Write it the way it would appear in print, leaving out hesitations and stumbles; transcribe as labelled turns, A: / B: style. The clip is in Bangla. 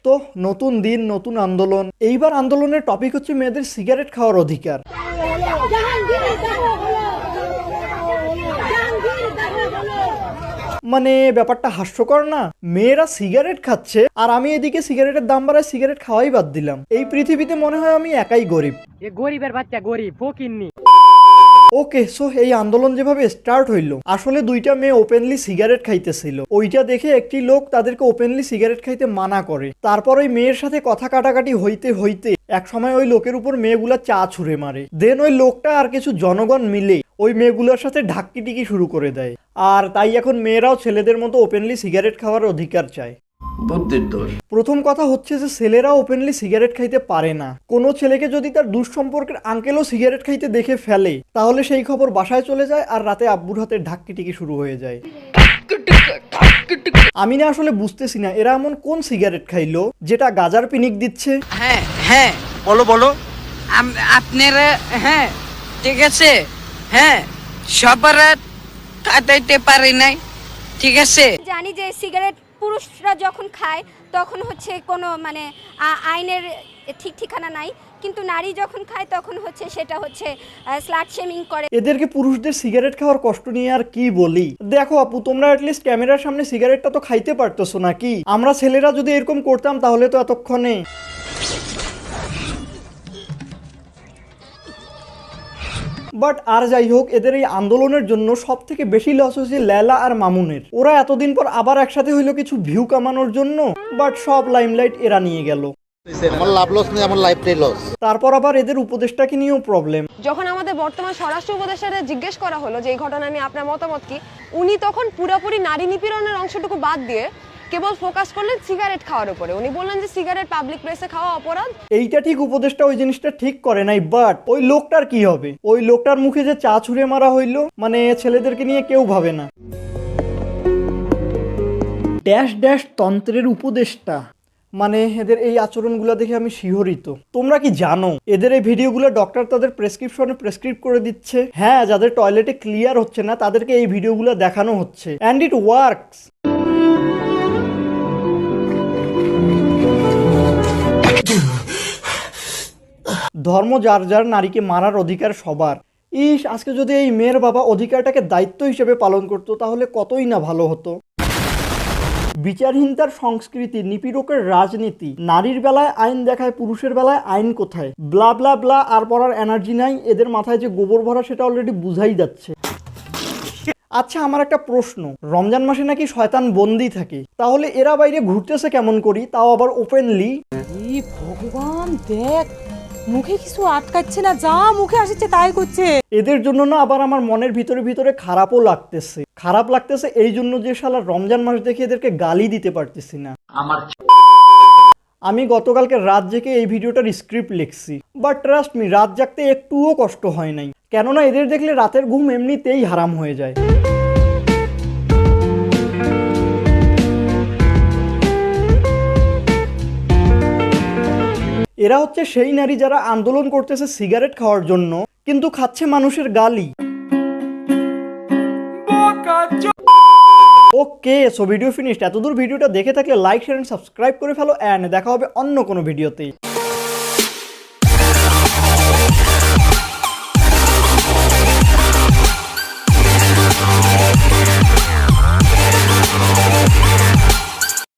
A: তো নতুন দিন নতুন আন্দোলন। এইবার আন্দোলনের টপিক হচ্ছে মেয়েদের সিগারেট খাওয়ার অধিকার। মানে ব্যাপারটা হাস্যকর না? মেয়েরা সিগারেট খাচ্ছে আর আমি এদিকে সিগারেটের দাম বাড়ায় সিগারেট খাওয়াই বাদ দিলাম। এই পৃথিবীতে মনে হয় আমি একাই গরিব।
B: গরিবের বাচ্চা গরিব ফকিন্নি।
A: ওকে, সো এই আন্দোলন যেভাবে স্টার্ট হইলো, আসলে দুইটা মেয়ে ওপেনলি সিগারেট খাইতেছিল। ওইটা দেখে একটি লোক তাদেরকে ওপেনলি সিগারেট খাইতে মানা করে। তারপর ওই মেয়ের সাথে কথা কাটাকাটি হইতে হইতে এক সময় ওই লোকের উপর মেয়েগুলা চা ছুঁড়ে মারে। দেন ওই লোকটা আর কিছু জনগণ মিলে ওই মেয়েগুলোর সাথে ঢাক্কি টিকি শুরু করে দেয়। আর তাই এখন মেয়েরাও ছেলেদের মতো ওপেনলি সিগারেট খাওয়ার অধিকার চায়।
C: বুদ্ধির দোষ।
A: প্রথম কথা হচ্ছে যে ছেলেরা ওপেনলি সিগারেট খাইতে পারে না। কোনো ছেলেকে যদি তার দুঃসম্পর্কের আঙ্কেলও সিগারেট খাইতে দেখে ফেলে তাহলে সেই খবর বাসায় চলে যায় আর রাতে আব্বুর হাতে ঢাক্কি টিকি শুরু হয়ে যায়। আমি না আসলে বুঝতেছি না এরা এমন কোন সিগারেট খাইলো যেটা গাজার পিনিক দিচ্ছে।
D: হ্যাঁ হ্যাঁ
C: বলো বলো।
D: আপনারা হ্যাঁ ঠিক আছে, হ্যাঁ সবার কাটাইতে পারি নাই, ঠিক আছে।
E: জানি যে সিগারেট পুরুষরা যখন খায় তখন হচ্ছে কোনো মানে আইনের ঠিক ঠিকানা নাই, কিন্তু নারী যখন খায় তখন হচ্ছে সেটা হচ্ছে স্লাট শেমিং করে।
A: এদেরকে পুরুষদের সিগারেট খাওয়ার কষ্ট নিয়ে আর কি বলি। দেখো আপু, তোমরা অ্যাটলিস্ট ক্যামেরার সামনে সিগারেটটা তো খাইতে পারতেছো নাকি? আমরা ছেলেরা যদি এরকম করতাম তাহলে তো এতক্ষণে। বাট আর যাই হোক, এদের এই আন্দোলনের জন্য সব থেকে বেশি লস হয়েছে লেলা আর মামুনের। ওরা এতদিন পর আবার একসাথে হইলো কিছু ভিউ কামানোর জন্য, বাট সব লাইমলাইট এরা নিয়ে গেল।
F: আমার লাভ লস নেই, আমার লাইফটাই লস।
A: তারপর আবার এদের উপদেষ্টাকে নিয়েও প্রবলেম।
G: যখন আমাদের বর্তমান স্বরাষ্ট্র উপদেষ্টাকে জিজ্ঞেস করা হলো যে এই ঘটনা নিয়ে আপনার মতামত কি, উনি তখন পুরোপুরি নারী নিপীড়নের অংশটুকু বাদ দিয়ে কেবল ফোকাস করলেন সিগারেট খাওয়ার উপরে। উনি বললেন যে সিগারেট পাবলিক প্লেসে খাওয়া অপরাধ।
A: এইটা ঠিক, উপদেষ্টা ওই জিনিসটা ঠিক করে নাই, বাট ওই লোকটার কি হবে? ওই লোকটার মুখে যে চা ছুঁড়ে মারা হইলো, মানে ছেলেদেরকে নিয়ে কেউ ভাবে না। ড্যাশ ড্যাশ তন্ত্রের উপদেষ্টা, মানে এদের এই আচরণগুলো দেখে আমি শিহরিত। তোমরা কি জানো এদের এই ভিডিওগুলো ডক্টর তাদের প্রেসক্রিপশনে প্রেসক্রাইব করে দিচ্ছে? হ্যাঁ, যাদের টয়লেটে ক্লিয়ার হচ্ছে না তাদেরকে এই ভিডিওগুলো দেখানো হচ্ছে, অ্যান্ড ইট ওয়ার্কস। ধর্ম যার যার, নারীকে মারার অধিকার সবার। ইস, আজকে যদি এই মেয়ের বাবা অধিকারটাকে দায়িত্ব হিসেবে পালন করতো তাহলে কতই না ভালো হতো। বিচারহীনতার সংস্কৃতি, নিপীড়কের রাজনীতি, নারীর বেলায় আইন দেখায়, পুরুষের বেলায় আইন কোথায়? ব্লা ব্লা ব্লা, আর পড়ার এনার্জি নাই এদের মাথায়। যে গোবর ভরা সেটা অলরেডি বুঝাই যাচ্ছে। আচ্ছা, আমার একটা প্রশ্ন, রমজান মাসে নাকি শয়তান বন্দি থাকে, তাহলে এরা বাইরে ঘুরতেছে কেমন করি, তাও আবার ওপেনলি?
H: ভগবান দেখ, মুখে কিছু আটকাচ্ছে না, যা মুখে আসছে তাই করছে।
A: এদের জন্য না আবার আমার মনের ভিতরে ভিতরে খারাপ লাগতেছে এই জন্য যে শালা রমজান মাস দেখে এদেরকে গালি দিতে পারতেছি না। আমি গতকালকে রাত জেগে এই ভিডিওটার স্ক্রিপ্ট লিখছি, বাট ট্রাস্ট মি, রাত জাগতে একটুও কষ্ট হয় নাই, কেননা এদের দেখলে রাতের ঘুম এমনিতেই হারাম হয়ে যায়। এরা হচ্ছে সেই নারী যারা আন্দোলন করতেছে সিগারেট খাওয়ার জন্য, কিন্তু খাচ্ছে মানুষের গালি। ওকে, সো ভিডিও ফিনিশড। এতদূর ভিডিওটা দেখে থাকলে লাইক, শেয়ার এন্ড সাবস্ক্রাইব করে ফেলো, এন্ড দেখা হবে অন্য কোনো ভিডিওতে।